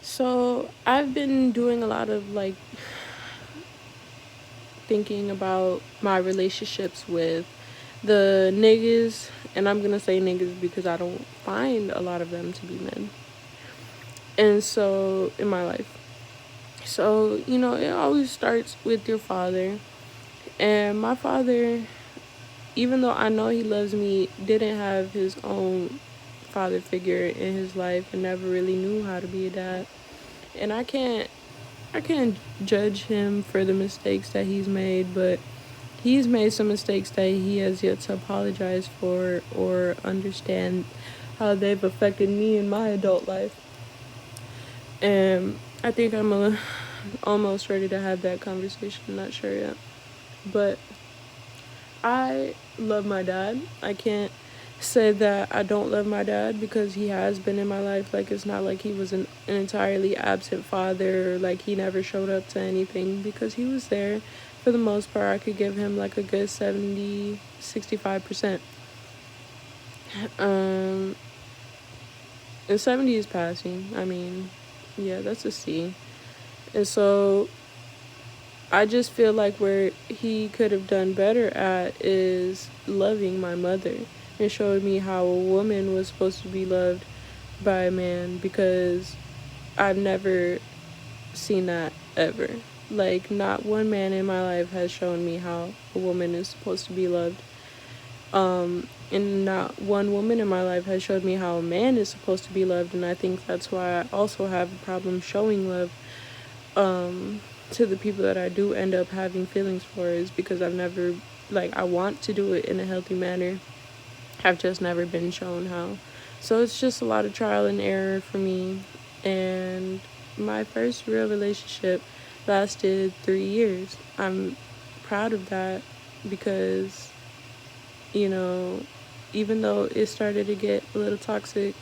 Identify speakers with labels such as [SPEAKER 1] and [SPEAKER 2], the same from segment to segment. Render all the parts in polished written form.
[SPEAKER 1] So I've been doing a lot of thinking about my relationships with the niggas, and I'm gonna say niggas because I don't find a lot of them to be men. And so in my life. So, it always starts with your father. And my father, even though I know he loves me, didn't have his own father figure in his life and never really knew how to be a dad. And I can't judge him for the mistakes that he's made, but he's made some mistakes that he has yet to apologize for or understand how they've affected me in my adult life. And I think almost ready to have that conversation. I'm not sure yet. But I love my dad. I can't say that I don't love my dad because he has been in my life. Like, it's not like he was an entirely absent father, or like he never showed up to anything, because he was there for the most part. I could give him like a good 65%. Um, and 70 is passing. I mean, yeah, that's a C. And so I just feel like where he could have done better at is loving my mother and showing me how a woman was supposed to be loved by a man, because I've never seen that ever. Like, not one man in my life has shown me how a woman is supposed to be loved. And not one woman in my life has showed me how a man is supposed to be loved, and I think that's why I also have a problem showing love to the people that I do end up having feelings for, is because I've never, I want to do it in a healthy manner. I've just never been shown how. So it's just a lot of trial and error for me. And my first real relationship lasted 3 years. I'm proud of that because, you know, even though it started to get a little toxic,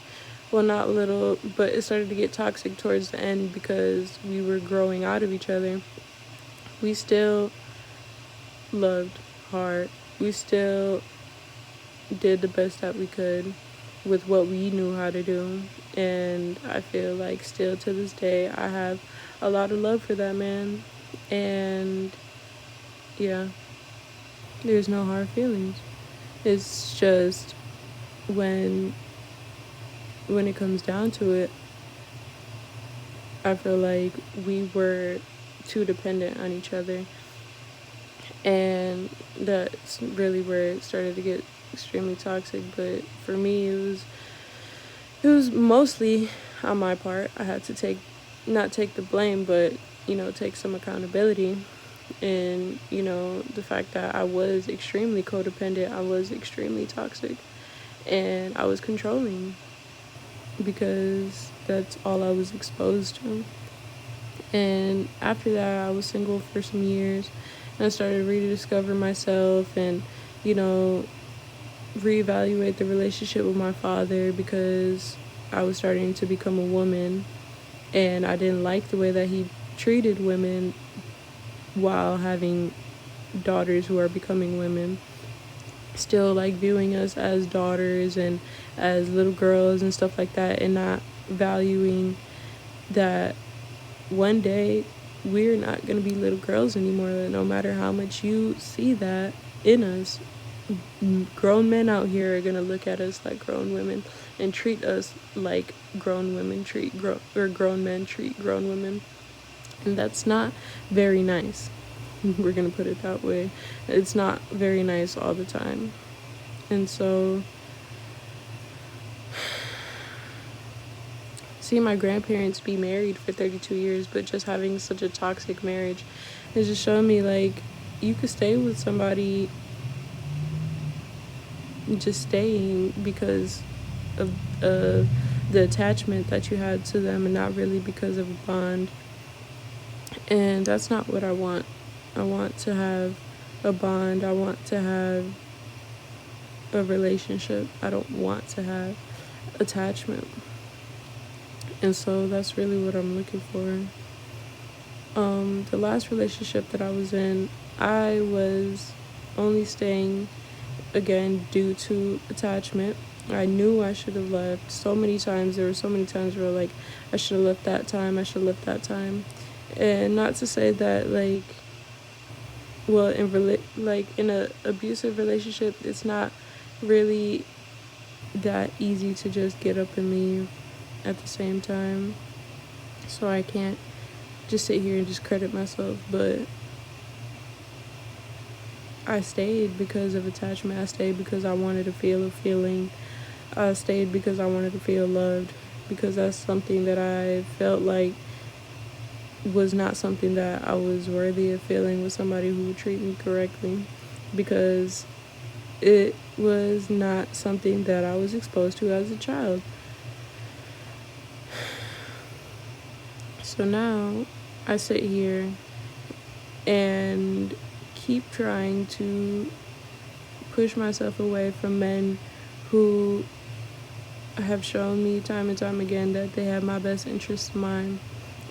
[SPEAKER 1] well, not a little, but it started to get toxic towards the end because we were growing out of each other, we still loved hard. We still did the best that we could with what we knew how to do. And I feel like still to this day, I have a lot of love for that man. And yeah, there's no hard feelings. It's just when it comes down to it, I feel like we were too dependent on each other. And that's really where it started to get extremely toxic. But for me, it was mostly on my part. I had to not take the blame, but take some accountability. And the fact that I was extremely codependent, I was extremely toxic, and I was controlling because that's all I was exposed to. And after that, I was single for some years, and I started to rediscover myself and you know reevaluate the relationship with my father, because I was starting to become a woman, and I didn't like the way that he treated women while having daughters who are becoming women. Still viewing us as daughters and as little girls and stuff like that, and not valuing that one day we're not going to be little girls anymore. No matter how much you see that in us, grown men out here are going to look at us like grown women and treat us like grown women or grown men treat grown women. And that's not very nice. We're going to put it that way. It's not very nice all the time. And so, seeing my grandparents be married for 32 years, but just having such a toxic marriage, is just showing me you could stay with somebody just staying because of the attachment that you had to them, and not really because of a bond. And that's not what I want. I want to have a bond. I want to have a relationship. I don't want to have attachment. And so that's really what I'm looking for. The last relationship that I was in, I was only staying again due to attachment. I knew I should have left so many times. There were so many times where like I should have left that time. I should have left that time. And not to say that like, well, in a abusive relationship, it's not really that easy to just get up and leave at the same time. So I can't just sit here and just credit myself, but I stayed because of attachment. I stayed because I wanted to feel a feeling. I stayed because I wanted to feel loved, because that's something that I felt like was not something that I was worthy of feeling with somebody who would treat me correctly, because it was not something that I was exposed to as a child. So now I sit here and keep trying to push myself away from men who have shown me time and time again that they have my best interest in mind,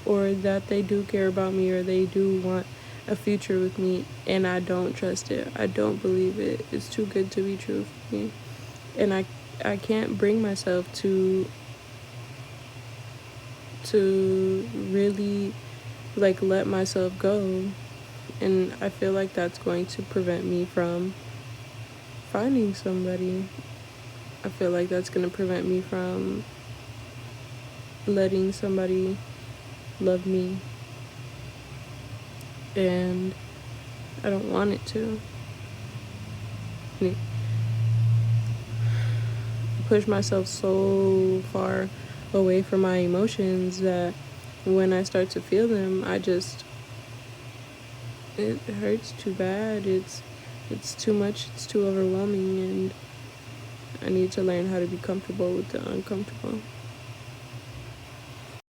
[SPEAKER 1] or that they do care about me, or they do want a future with me, and I don't trust it. I don't believe it. It's too good to be true for me. And I can't bring myself to really like let myself go. And I feel like that's going to prevent me from finding somebody. I feel like that's going to prevent me from letting somebody love me. And I don't want it to. I push myself so far away from my emotions that when I start to feel them, it hurts too bad. It's too much. It's too overwhelming, and I need to learn how to be comfortable with the uncomfortable.